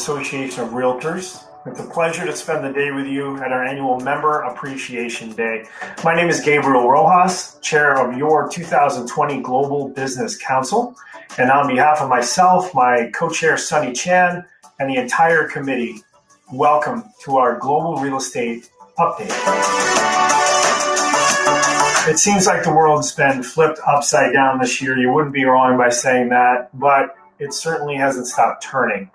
Association of Realtors. It's a pleasure to spend the day with you at our annual Member Appreciation Day. My name is Gabriel Rojas, Chair of your 2020 Global Business Council. And on behalf of myself, my co-chair Sunny Chan, and the entire committee, welcome to our Global Real Estate Update. It seems like the world's been flipped upside down this year. You wouldn't be wrong by saying that, but it certainly hasn't stopped turning.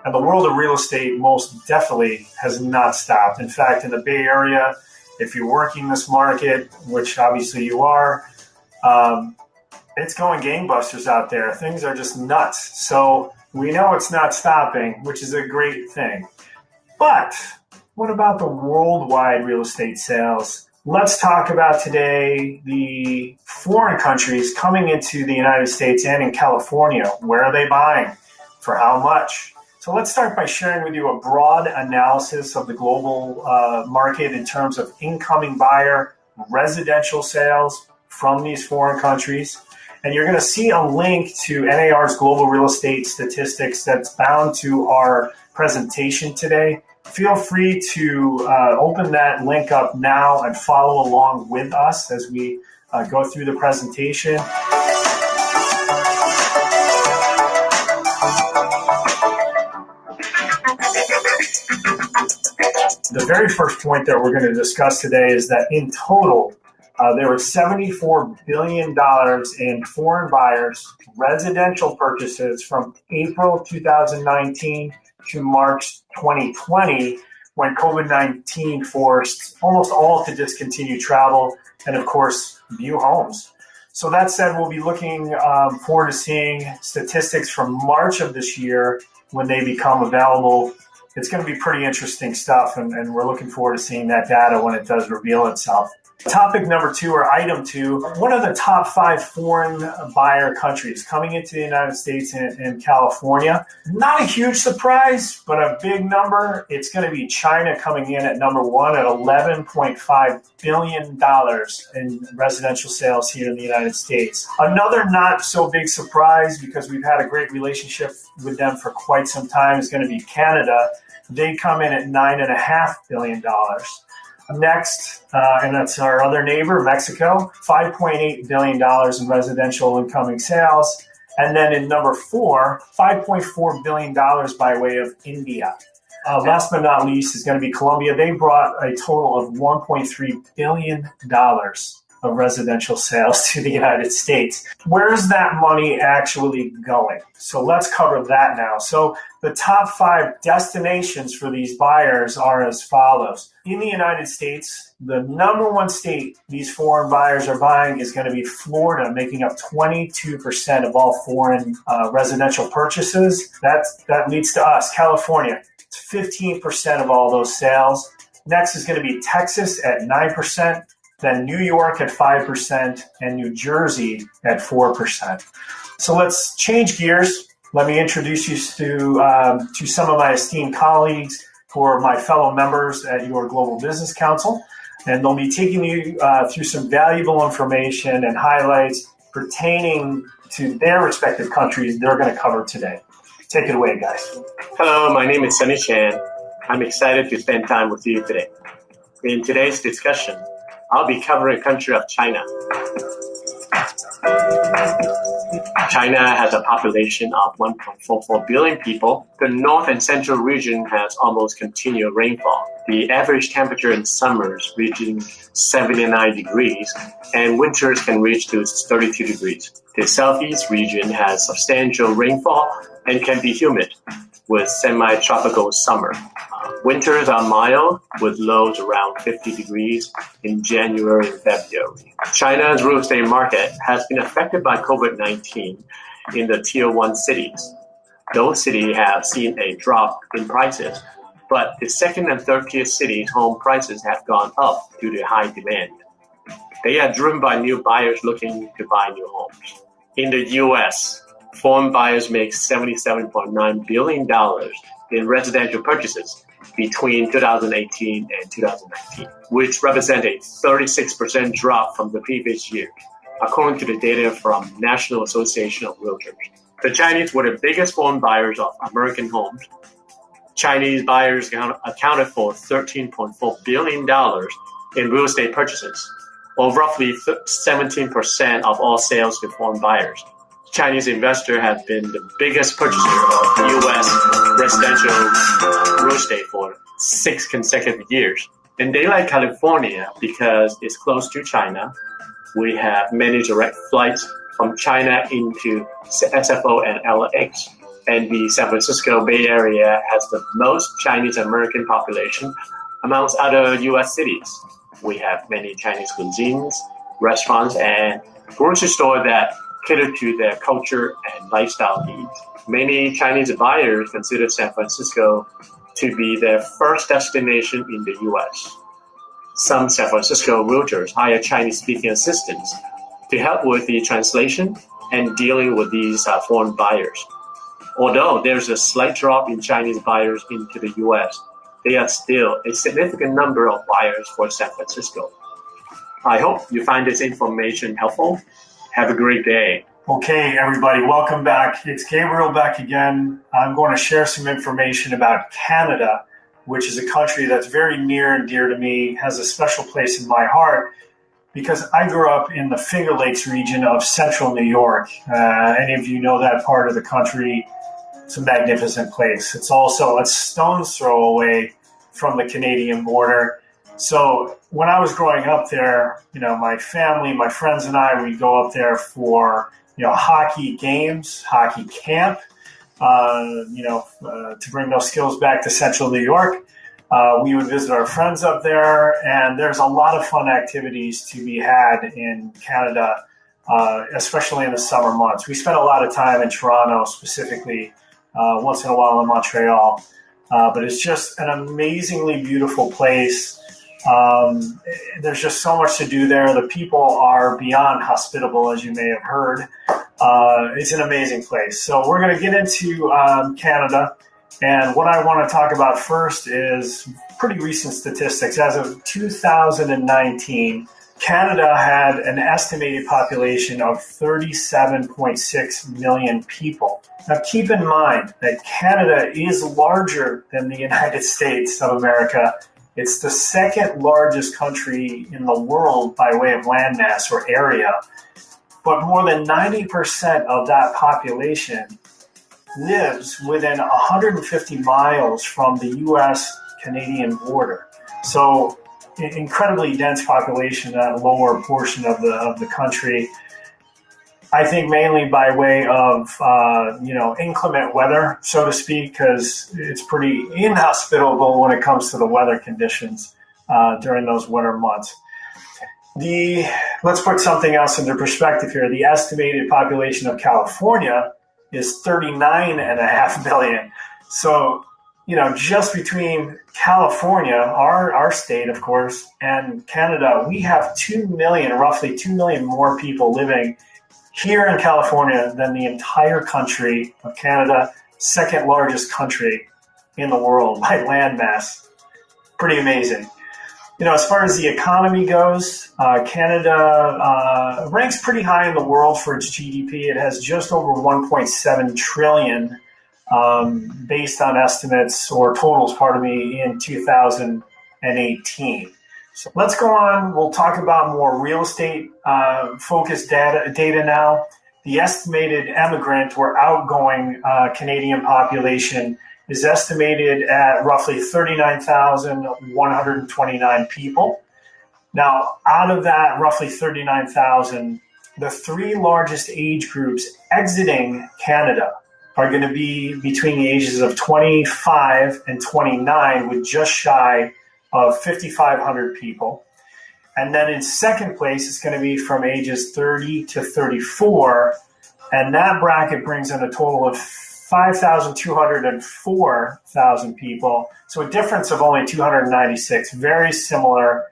And the world of real estate most definitely has not stopped. In fact, in the Bay Area, if you're working this market, which obviously you are, it's going gangbusters out there. Things are just nuts. So we know it's not stopping, which is a great thing. But what about the worldwide real estate sales? Let's talk about today the foreign countries coming into the United States and in California. Where are they buying? For how much? So let's start by sharing with you a broad analysis of the global market in terms of incoming buyer residential sales from these foreign countries. And you're going to see a link to NAR's global real estate statistics that's bound to our presentation today. Feel free to open that link up now and follow along with us as we go through the presentation. The very first point that we're going to discuss today is that in total, there were $74 billion in foreign buyers' residential purchases from April 2019 to March 2020, when COVID-19 forced almost all to discontinue travel and, of course, view homes. So that said, we'll be looking forward to seeing statistics from March of this year when they become available. It's going to be pretty interesting stuff, and we're looking forward to seeing that data when it does reveal itself. Topic number 2, or item 2, what are the top 5 foreign buyer countries coming into the United States and California? Not a huge surprise, but a big number. It's going to be China coming in at number 1 at $11.5 billion in residential sales here in the United States. Another not so big surprise, because we've had a great relationship with them for quite some time, is going to be Canada. They come in at $9.5 billion. Next, and that's our other neighbor, Mexico, $5.8 billion in residential incoming sales. And then in number 4, $5.4 billion by way of India. Last but not least is going to be Colombia. They brought a total of $1.3 billion of residential sales to the United States. Where's that money actually going? So let's cover that now. So the top 5 destinations for these buyers are as follows. In the United States, the number 1 state these foreign buyers are buying is going to be Florida, making up 22% of all foreign residential purchases. That leads to us, California. It's 15% of all those sales. Next is going to be Texas at 9%. Then New York at 5%, and New Jersey at 4%. So let's change gears. Let me introduce you to some of my esteemed colleagues who are my fellow members at your Global Business Council. And they'll be taking you through some valuable information and highlights pertaining to their respective countries they're going to cover today. Take it away, guys. Hello, my name is Sunny Chan. I'm excited to spend time with you today. In today's discussion, I'll be covering the country of China. China has a population of 1.44 billion people. The north and central region has almost continual rainfall. The average temperature in summers reaching 79 degrees, and winters can reach to 32 degrees. The southeast region has substantial rainfall and can be humid, with semi-tropical summer. Winters are mild, with lows around 50 degrees in January and February. China's real estate market has been affected by COVID-19 in the Tier 1 cities. Those cities have seen a drop in prices, but the second and third tier cities' home prices have gone up due to high demand. They are driven by new buyers looking to buy new homes. In the U.S., foreign buyers make $77.9 billion in residential purchases between 2018 and 2019, which represent a 36% drop from the previous year, according to the data from National Association of Realtors. The Chinese were the biggest foreign buyers of American homes, Chinese buyers accounted for $13.4 billion in real estate purchases, or roughly 17% of all sales to foreign buyers. Chinese investors have been the biggest purchaser of U.S. residential real estate for 6 consecutive years. And they like California because it's close to China. We have many direct flights from China into SFO and LAX. And the San Francisco Bay Area has the most Chinese American population amongst other U.S. cities. We have many Chinese cuisines, restaurants, and grocery stores that cater to their culture and lifestyle needs. Many Chinese buyers consider San Francisco to be their first destination in the U.S. Some San Francisco realtors hire Chinese-speaking assistants to help with the translation and dealing with these foreign buyers. Although there's a slight drop in Chinese buyers into the U.S., there are still a significant number of buyers for San Francisco. I hope you find this information helpful. Have a great day. Okay, everybody, welcome back. It's Gabriel back again. I'm going to share some information about Canada, which is a country that's very near and dear to me, has a special place in my heart, because I grew up in the Finger Lakes region of central New York. Any of you know that part of the country? It's a magnificent place. It's also a stone's throw away from the Canadian border. So when I was growing up there, my family, my friends and I, we'd go up there for, hockey games, hockey camp, to bring those skills back to central New York. We would visit our friends up there, and there's a lot of fun activities to be had in Canada, especially in the summer months. We spent a lot of time in Toronto specifically, once in a while in Montreal, but it's just an amazingly beautiful place. There's just so much to do there. The people are beyond hospitable, as you may have heard. It's an amazing place. So we're going to get into Canada. And what I want to talk about first is pretty recent statistics. As of 2019, Canada had an estimated population of 37.6 million people. Now, keep in mind that Canada is larger than the United States of America. It's the second largest country in the world by way of landmass or area. But more than 90% of that population lives within 150 miles from the U.S.-Canadian border. So incredibly dense population, that lower portion of the country. I think mainly by way of inclement weather, so to speak, because it's pretty inhospitable when it comes to the weather conditions during those winter months. Let's put something else into perspective here. The estimated population of California is 39.5 billion. So, just between California, our state, of course, and Canada, we have 2 million, roughly 2 million more people living here in California than the entire country of Canada, second largest country in the world by landmass. Pretty amazing. As far as the economy goes, Canada ranks pretty high in the world for its GDP. It has just over 1.7 trillion based on estimates or totals, in 2018. So let's go on. We'll talk about more real estate focused data now. The estimated immigrant or outgoing Canadian population is estimated at roughly 39,129 people. Now, out of that roughly 39,000, the three largest age groups exiting Canada are going to be between the ages of 25 and 29, with just shy of 5,500 people. And then in second place, it's going to be from ages 30 to 34. And that bracket brings in a total of 5,204,000 people. So a difference of only 296, very similar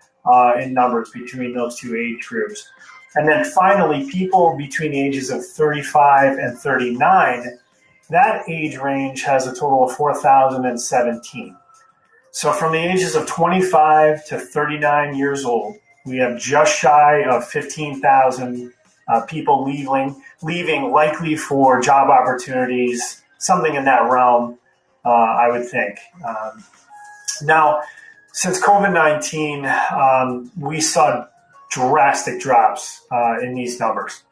in numbers between those two age groups. And then finally, people between the ages of 35 and 39, that age range has a total of 4,017. So from the ages of 25 to 39 years old, we have just shy of 15,000 people leaving likely for job opportunities, something in that realm. I would think. Now, since COVID-19, we saw drastic drops in these numbers.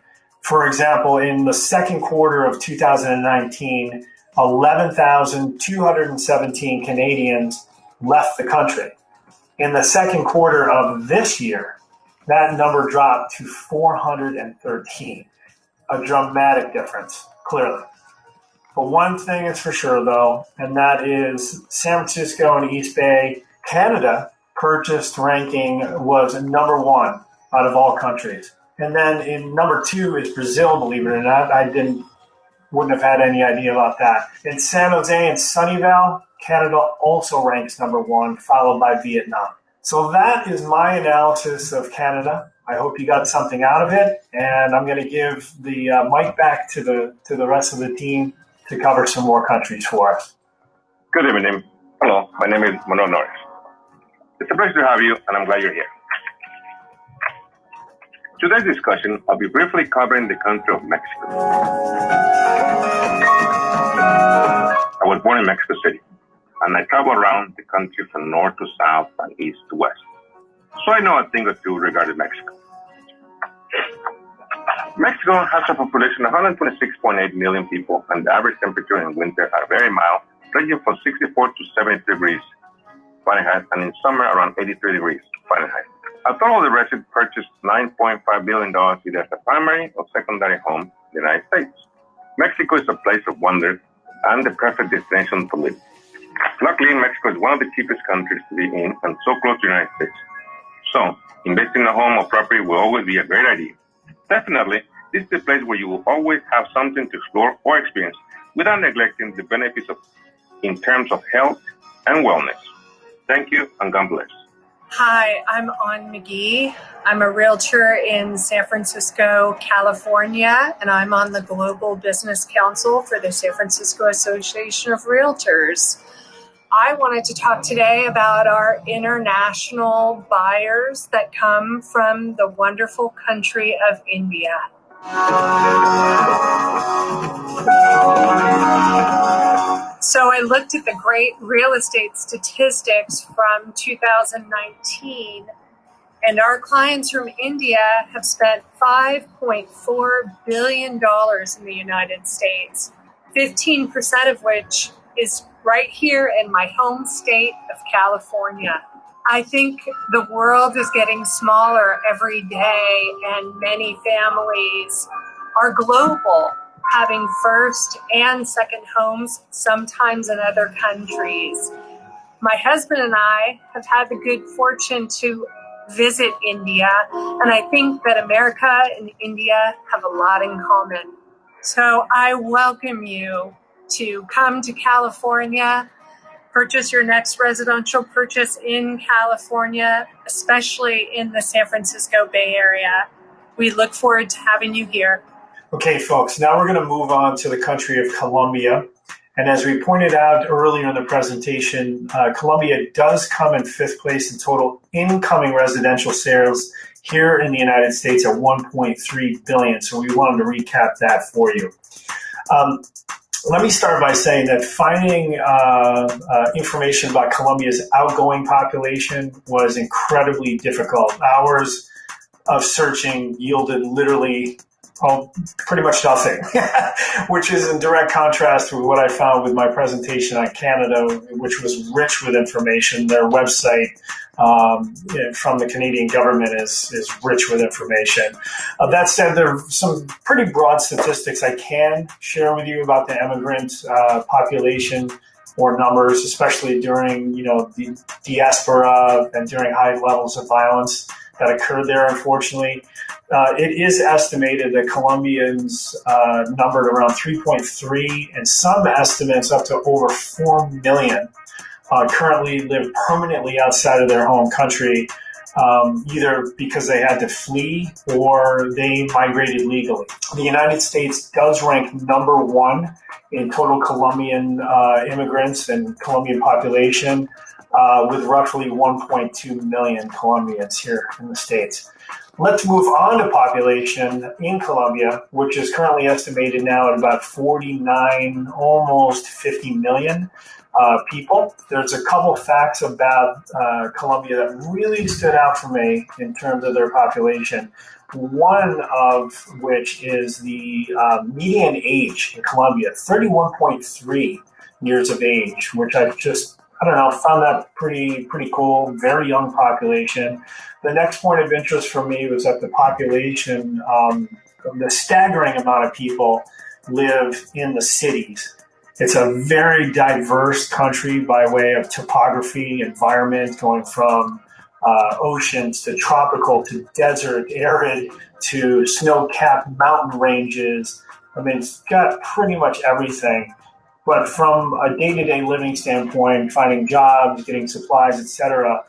For example, in the second quarter of 2019, 11,217 Canadians left the country. In the second quarter of this year, that number dropped to 413. A dramatic difference, clearly. But one thing is for sure, though, and that is San Francisco and East Bay, Canada, purchased ranking was number one out of all countries. And then in number two is Brazil, believe it or not. Wouldn't have had any idea about that. In San Jose and Sunnyvale, Canada also ranks number one, followed by Vietnam. So that is my analysis of Canada. I hope you got something out of it, and I'm going to give the mic back to the rest of the team to cover some more countries for us. Good evening. Hello, my name is Manuel Norris. It's a pleasure to have you, and I'm glad you're here. Today's discussion, I'll be briefly covering the country of Mexico. I was born in Mexico City, and I travel around the country from north to south and east to west. So I know a thing or two regarding Mexico. Mexico has a population of 126.8 million people, and the average temperature in winter are very mild, ranging from 64 to 73 degrees Fahrenheit, and in summer around 83 degrees Fahrenheit. A total of the residents purchased $9.5 billion either as a primary or secondary home in the United States. Mexico is a place of wonder and the perfect destination to live. Luckily, Mexico is one of the cheapest countries to be in and so close to the United States. So, investing in a home or property will always be a great idea. Definitely, this is a place where you will always have something to explore or experience without neglecting the benefits in terms of health and wellness. Thank you, and God bless. Hi, I'm Ann McGee. I'm a realtor in San Francisco, California, and I'm on the Global Business Council for the San Francisco Association of Realtors. I wanted to talk today about our international buyers that come from the wonderful country of India. So I looked at the great real estate statistics from 2019, and our clients from India have spent $5.4 billion in the United States, 15% of which is right here in my home state of California. I think the world is getting smaller every day, and many families are global, having first and second homes, sometimes in other countries. My husband and I have had the good fortune to visit India, and I think that America and India have a lot in common. So I welcome you to come to California, purchase your next residential purchase in California, especially in the San Francisco Bay Area. We look forward to having you here. Okay, folks, now we're going to move on to the country of Colombia. And as we pointed out earlier in the presentation, Colombia does come in fifth place in total incoming residential sales here in the United States at $1.3 billion. So we wanted to recap that for you. Let me start by saying that finding information about Colombia's outgoing population was incredibly difficult. Hours of searching yielded literally pretty much nothing, which is in direct contrast with what I found with my presentation on Canada, which was rich with information. Their website from the Canadian government is rich with information. That said, there are some pretty broad statistics I can share with you about the immigrant population or numbers, especially during the diaspora and during high levels of violence that occurred there, unfortunately. It is estimated that Colombians numbered around 3.3, and some estimates up to over 4 million currently live permanently outside of their home country, either because they had to flee or they migrated legally. The United States does rank number one in total Colombian immigrants and Colombian population, with roughly 1.2 million Colombians here in the States. Let's move on to population in Colombia, which is currently estimated now at about 49, almost 50 million. people. There's a couple facts about Colombia that really stood out for me in terms of their population. One of which is the median age in Colombia, 31.3 years of age, which I don't know, found that pretty cool. Very young population. The next point of interest for me was that the population, the staggering amount of people live in the cities. It's a very diverse country by way of topography, environment, going from oceans to tropical to desert, arid to snow-capped mountain ranges. I mean, it's got pretty much everything. But from a day-to-day living standpoint, finding jobs, getting supplies, etc.,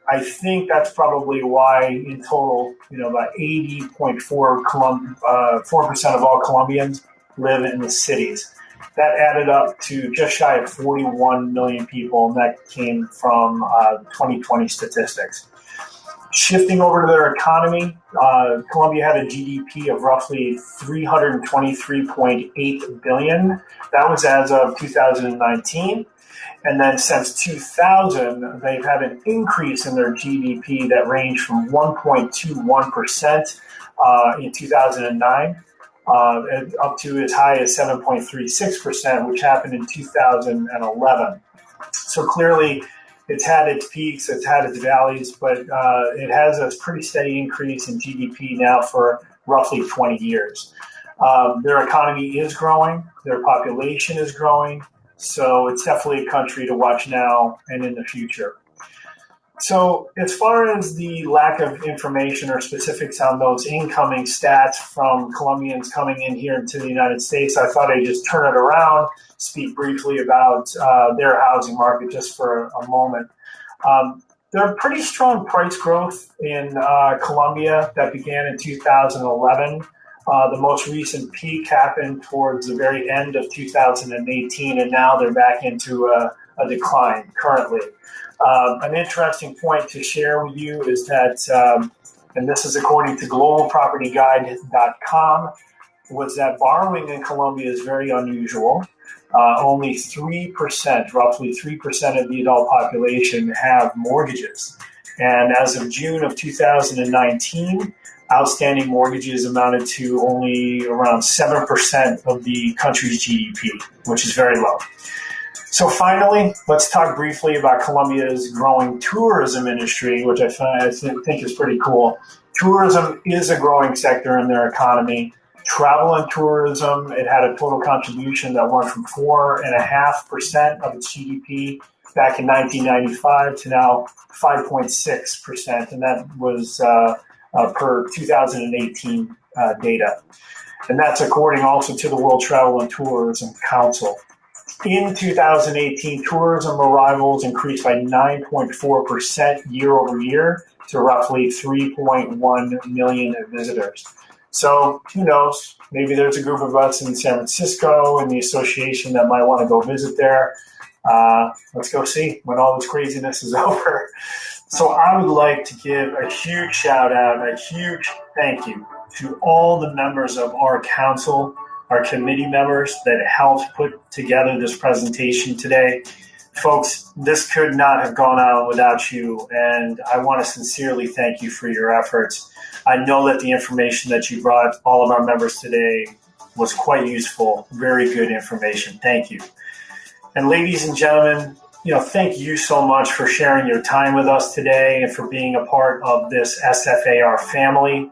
I think that's probably why, in total, about 80.4% of all Colombians live in the cities. That added up to just shy of 41 million people, and that came from 2020 statistics. Shifting over to their economy, Colombia had a GDP of roughly $323.8 billion. That was as of 2019. And then since 2000, they've had an increase in their GDP that ranged from 1.21% in 2009 up to as high as 7.36%, which happened in 2011. So clearly, it's had its peaks, it's had its valleys, but it has a pretty steady increase in GDP now for roughly 20 years. Their economy is growing, their population is growing, so it's definitely a country to watch now and in the future. So as far as the lack of information or specifics on those incoming stats from Colombians coming in here into the United States, I thought I'd just turn it around, speak briefly about their housing market just for a moment. There's pretty strong price growth in Colombia that began in 2011. The most recent peak happened towards the very end of 2018, and now they're back into a decline currently. An interesting point to share with you is that, and this is according to globalpropertyguide.com, was that borrowing in Colombia is very unusual. Only 3%, roughly 3% of the adult population have mortgages. And as of June of 2019, outstanding mortgages amounted to only around 7% of the country's GDP, which is very low. So finally, let's talk briefly about Colombia's growing tourism industry, which I think is pretty cool. Tourism is a growing sector in their economy. Travel and tourism, it had a total contribution that went from 4.5% of its GDP back in 1995 to now 5.6%, and that was per 2018 data. And that's according also to the World Travel and Tourism Council. In 2018, tourism arrivals increased by 9.4% year over year to roughly 3.1 million visitors. So who knows? Maybe there's a group of us in San Francisco in the association that might want to go visit there. Let's go see when all this craziness is over. So I would like to give a huge shout out, a huge thank you to all the members of our council, our committee members that helped put together this presentation today. Folks, this could not have gone on without you, and I want to sincerely thank you for your efforts. I know that the information that you brought all of our members today was quite useful, very good information. Thank you. And ladies and gentlemen, thank you so much for sharing your time with us today and for being a part of this SFAR family.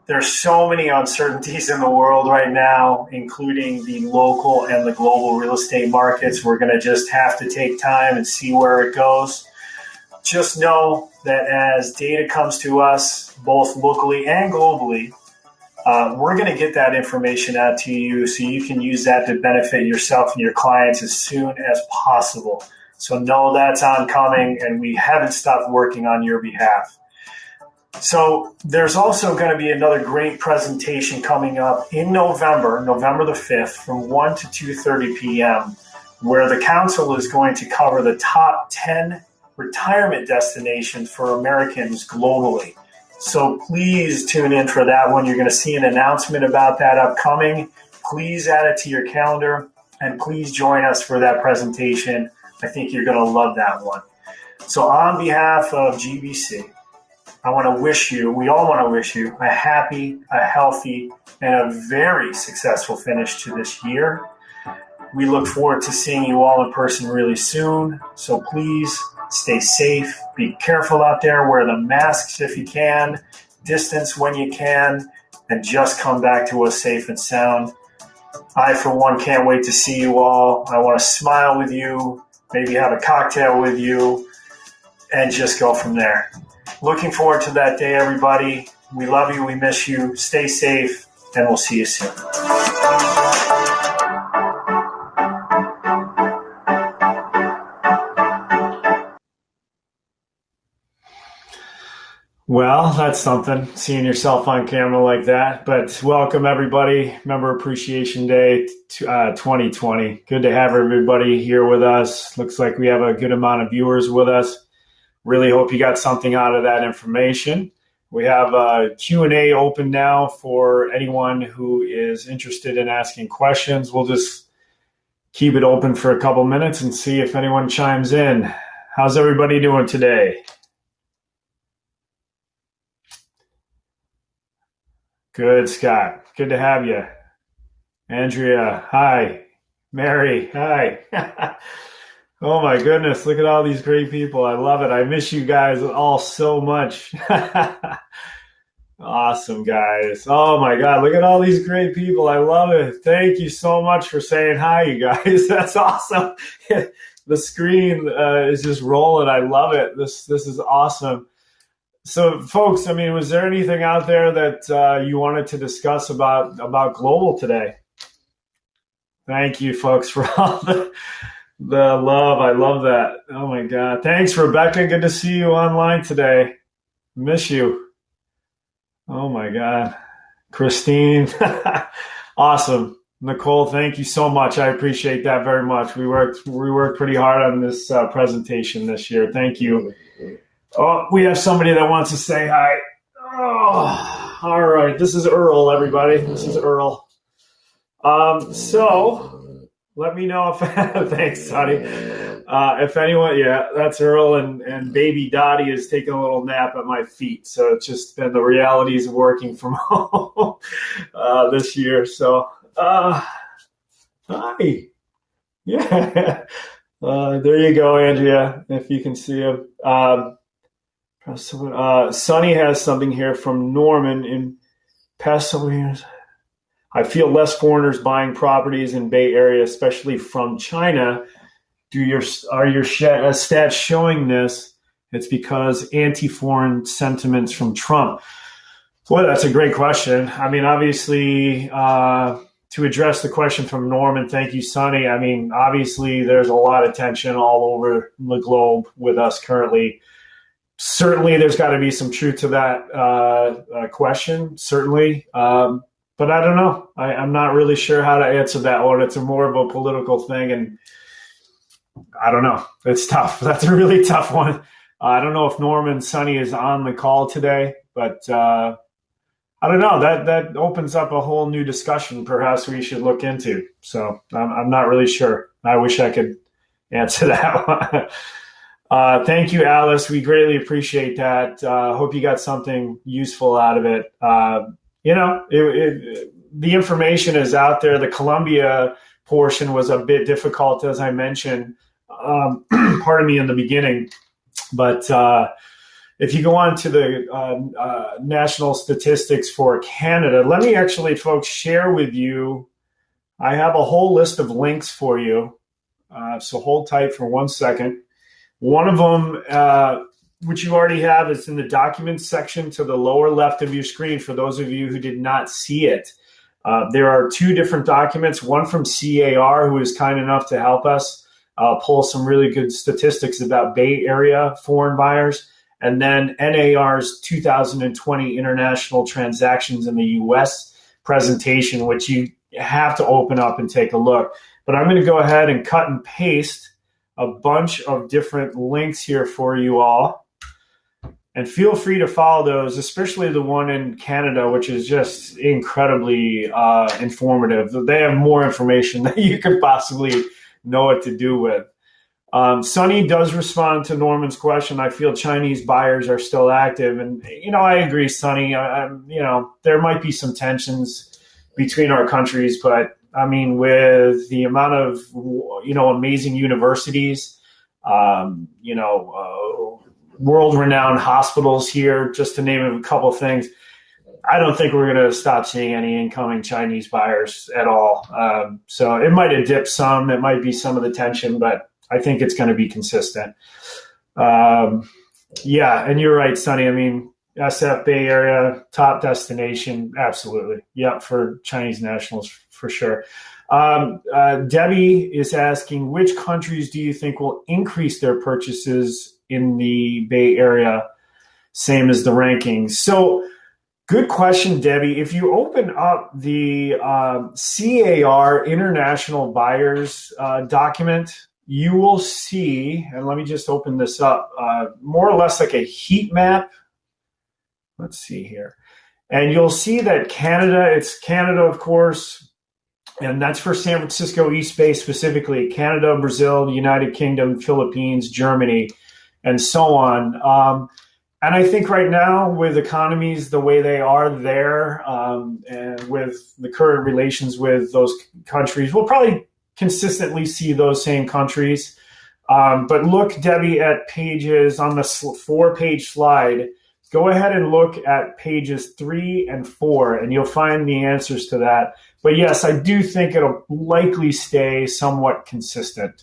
There's so many uncertainties in the world right now, including the local and the global real estate markets. We're going to just have to take time and see where it goes. Just know that as data comes to us, both locally and globally, we're going to get that information out to you so you can use that to benefit yourself and your clients as soon as possible. So know that's oncoming, and we haven't stopped working on your behalf. So there's also going to be another great presentation coming up in November the 5th from 1 to 2:30 p.m., where the council is going to cover the top 10 retirement destinations for Americans globally. So please tune in for that one. You're going to see an announcement about that upcoming. Please add it to your calendar, and please join us for that presentation I think you're going to love that one. So on behalf of GBC, I want to wish you, we all want to wish you a happy, a healthy, and a very successful finish to this year. We look forward to seeing you all in person really soon. So please stay safe, be careful out there, wear the masks if you can, distance when you can, and just come back to us safe and sound. I, for one, can't wait to see you all. I want to smile with you, maybe have a cocktail with you, and just go from there. Looking forward to that day, everybody. We love you. We miss you. Stay safe, and we'll see you soon. Well, that's something, seeing yourself on camera like that. But welcome, everybody. Member Appreciation Day 2020. Good to have everybody here with us. Looks like we have a good amount of viewers with us. Really hope you got something out of that information. We have a Q&A open now for anyone who is interested in asking questions. We'll just keep it open for a couple minutes and see if anyone chimes in. How's everybody doing today? Good, Scott. Good to have you. Andrea, hi. Mary, hi. Oh my goodness, look at all these great people. I love it. I miss you guys all so much. Awesome, guys. Oh my God, look at all these great people. I love it. Thank you so much for saying hi, you guys. That's awesome. The screen is just rolling. I love it. This is awesome. So, folks, I mean, was there anything out there that you wanted to discuss about global today? Thank you, folks, for all the love. I love that. Oh, my God. Thanks, Rebecca. Good to see you online today. Miss you. Oh, my God. Christine. Awesome. Nicole, thank you so much. I appreciate that very much. We worked pretty hard on this presentation this year. Thank you. Oh, we have somebody that wants to say hi. Oh, all right. This is Earl, everybody. This is Earl. So let me know if thanks, Sonny. If anyone, yeah, that's Earl, and baby Dottie is taking a little nap at my feet. So it's just been the realities of working from home this year. So hi. Yeah. There you go, Andrea, if you can see him. Sonny has something here from Norman in past several years. I feel less foreigners buying properties in Bay Area, especially from China. Are your stats showing this? It's because anti-foreign sentiments from Trump. Well, that's a great question. I mean, obviously, to address the question from Norman, thank you, Sonny. I mean, obviously, there's a lot of tension all over the globe with us currently. Certainly, there's got to be some truth to that question, certainly. But I don't know. I'm not really sure how to answer that one. It's more of a political thing, and I don't know. It's tough. That's a really tough one. I don't know if Norman Sonny is on the call today, but I don't know. That opens up a whole new discussion perhaps we should look into. So I'm not really sure. I wish I could answer that one. Thank you, Alice. We greatly appreciate that. Hope you got something useful out of it. The information is out there. The Columbia portion was a bit difficult, as I mentioned, pardon me, in the beginning. But if you go on to the national statistics for Canada, let me actually, folks, share with you. I have a whole list of links for you. So hold tight for 1 second. One of them, which you already have, is in the documents section to the lower left of your screen for those of you who did not see it. There are two different documents, one from CAR, who is kind enough to help us pull some really good statistics about Bay Area foreign buyers, and then NAR's 2020 International Transactions in the U.S. presentation, which you have to open up and take a look. But I'm going to go ahead and cut and paste a bunch of different links here for you all. And feel free to follow those, especially the one in Canada, which is just incredibly informative. They have more information than you could possibly know what to do with. Sonny does respond to Norman's question. I feel Chinese buyers are still active, and I agree, Sonny. There might be some tensions between our countries, but I mean, with the amount of amazing universities, world-renowned hospitals here, just to name a couple of things, I don't think we're going to stop seeing any incoming Chinese buyers at all. So it might have dipped some. It might be some of the tension, but I think it's going to be consistent. And you're right, Sonny. I mean, SF Bay Area, top destination, absolutely. Yeah, for Chinese nationals, for sure. Debbie is asking, which countries do you think will increase their purchases in the Bay Area, same as the rankings? So, good question, Debbie. If you open up the CAR International Buyers document, you will see, and let me just open this up, more or less like a heat map. Let's see here. And you'll see that it's Canada, of course, and that's for San Francisco East Bay specifically, Canada, Brazil, the United Kingdom, Philippines, Germany, and so on. And I think right now, with economies the way they are there, and with the current relations with those countries, we'll probably consistently see those same countries. But look, Debbie, at pages on the 4-page slide. Go ahead and look at pages 3 and 4, and you'll find the answers to that. But yes, I do think it'll likely stay somewhat consistent.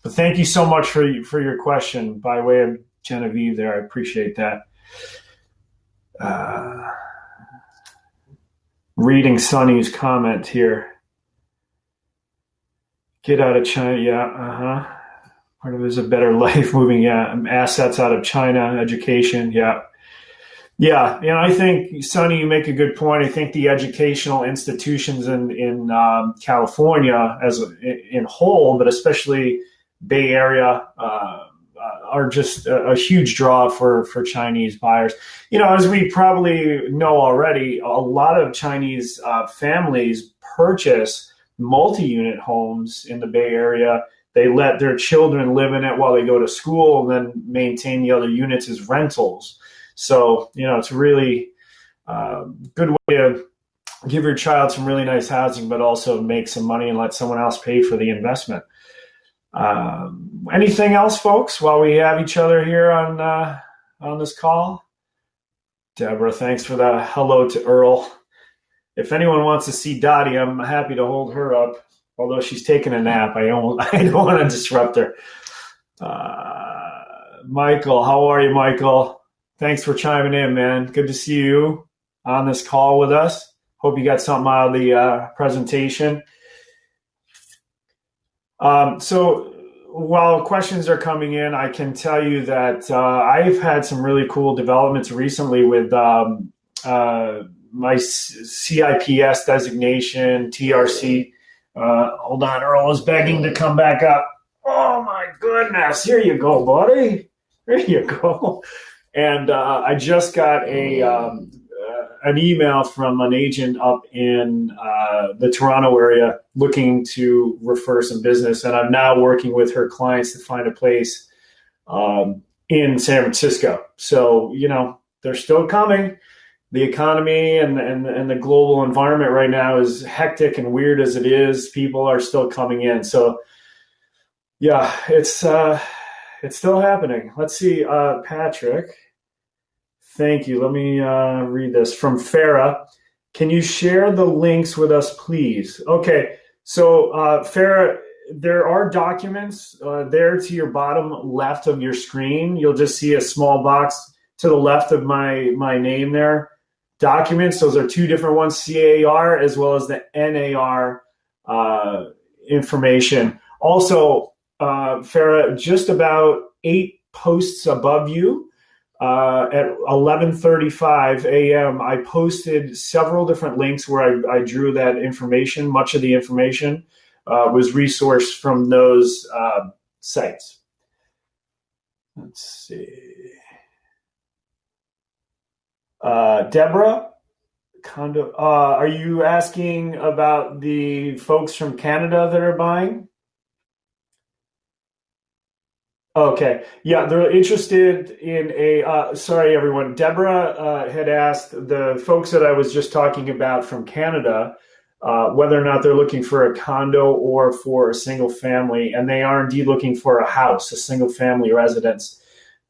But thank you so much for your question by way of Genevieve there. I appreciate that. Reading Sonny's comment here. Get out of China. Yeah. Part of it is a better life moving. Assets out of China, education. Yeah. I think, Sonny, you make a good point. I think the educational institutions in California in whole, but especially Bay Area, are just a huge draw for Chinese buyers. As we probably know already, a lot of Chinese families purchase multi-unit homes in the Bay Area. They let their children live in it while they go to school and then maintain the other units as rentals. So, it's a really good way to give your child some really nice housing, but also make some money and let someone else pay for the investment. Anything else, folks, while we have each other here on this call? Deborah, thanks for the hello to Earl. If anyone wants to see Dottie, I'm happy to hold her up, although she's taking a nap. I don't want to disrupt her. Michael, how are you, Michael? Thanks for chiming in, man. Good to see you on this call with us. Hope you got something out of the presentation. So while questions are coming in, I can tell you that I've had some really cool developments recently with my CIPS designation, TRC. Hold on, Earl is begging to come back up. Oh, my goodness. Here you go, buddy. There you go. And I just got an email from an agent up in the Toronto area looking to refer some business. And I'm now working with her clients to find a place in San Francisco. So, they're still coming. The economy and the global environment right now is hectic and weird as it is. People are still coming in. So, yeah, it's still happening. Let's see, Patrick. Thank you. Let me read this from Farah. Can you share the links with us, please? Okay. So, Farah, there are documents there to your bottom left of your screen. You'll just see a small box to the left of my name there. Documents, those are two different ones, CAR as well as the NAR information. Also, Farah, just about 8 posts above you, at 11:35 a.m., I posted several different links where I drew that information. Much of the information was resourced from those sites. Let's see. Deborah, are you asking about the folks from Canada that are buying? Okay. Yeah, they're interested in sorry, everyone. Deborah had asked the folks that I was just talking about from Canada whether or not they're looking for a condo or for a single family, and they are indeed looking for a house, a single family residence.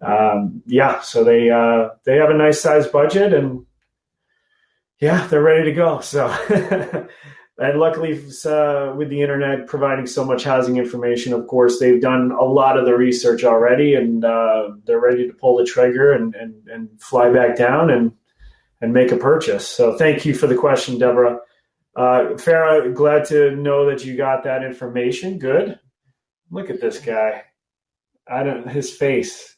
Yeah, so they have a nice size budget, and yeah, they're ready to go. So, and luckily, with the internet providing so much housing information, of course, they've done a lot of the research already, and they're ready to pull the trigger and fly back down and make a purchase. So, thank you for the question, Deborah. Farah, glad to know that you got that information. Good. Look at this guy. His face.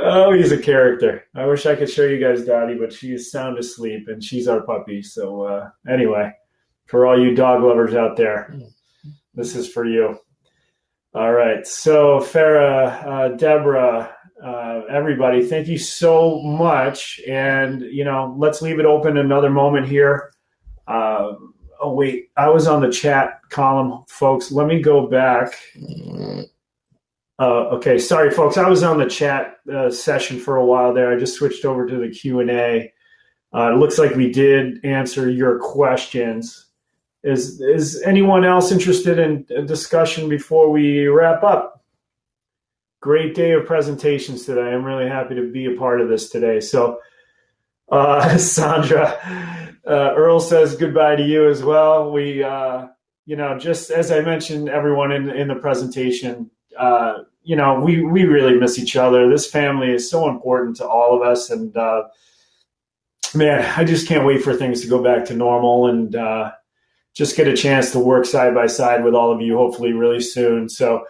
Oh, he's a character. I wish I could show you guys Dottie, but she is sound asleep, and she's our puppy. So anyway, for all you dog lovers out there, this is for you. All right. So Farah, Deborah, everybody, thank you so much. And, let's leave it open another moment here. Oh, wait, I was on the chat column, folks. Let me go back. Okay, sorry, folks. I was on the chat session for a while there. I just switched over to the Q&A. It looks like we did answer your questions. Is anyone else interested in a discussion before we wrap up? Great day of presentations today. I'm really happy to be a part of this today. So, Sandra, Earl says goodbye to you as well. We, just as I mentioned, everyone in the presentation, we really miss each other. This family is so important to all of us. And, man, I just can't wait for things to go back to normal and just get a chance to work side by side with all of you, hopefully really soon. So,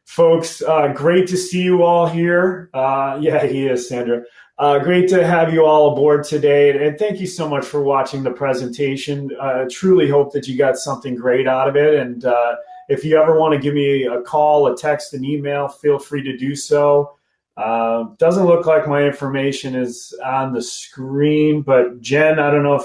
folks, great to see you all here. Yeah, he is, Sandra. Great to have you all aboard today. And thank you so much for watching the presentation. Truly hope that you got something great out of it. And if you ever want to give me a call, a text, an email, feel free to do so. Doesn't look like my information is on the screen, but Jen, I don't know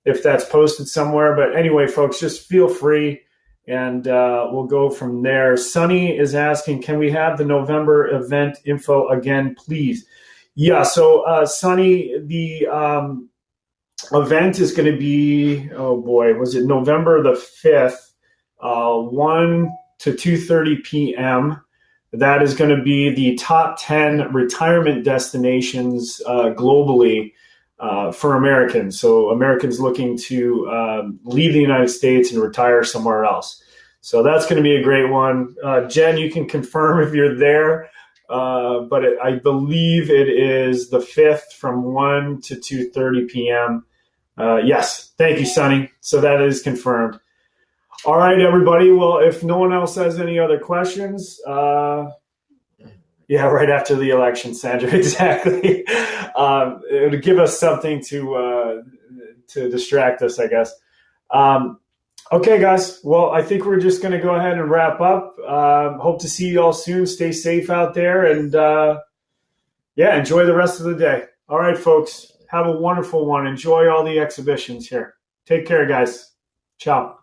if that's posted somewhere. But anyway, folks, just feel free, and we'll go from there. Sunny is asking, can we have the November event info again, please? Yeah, so Sunny, the event is going to be, oh boy, was it November the 5th, 1 to 2:30 p.m. That is going to be the top 10 retirement destinations globally for Americans. So Americans looking to leave the United States and retire somewhere else. So that's going to be a great one. Jen, you can confirm if you're there. But I believe it is the 5th from 1 to 2:30 p.m. Yes, thank you, Sonny. So that is confirmed. All right, everybody. Well, if no one else has any other questions, yeah, right after the election, Sandra, exactly. It would give us something to distract us, I guess. Okay, guys. Well, I think we're just going to go ahead and wrap up. Hope to see you all soon. Stay safe out there. And, yeah, enjoy the rest of the day. All right, folks. Have a wonderful one. Enjoy all the exhibitions here. Take care, guys. Ciao.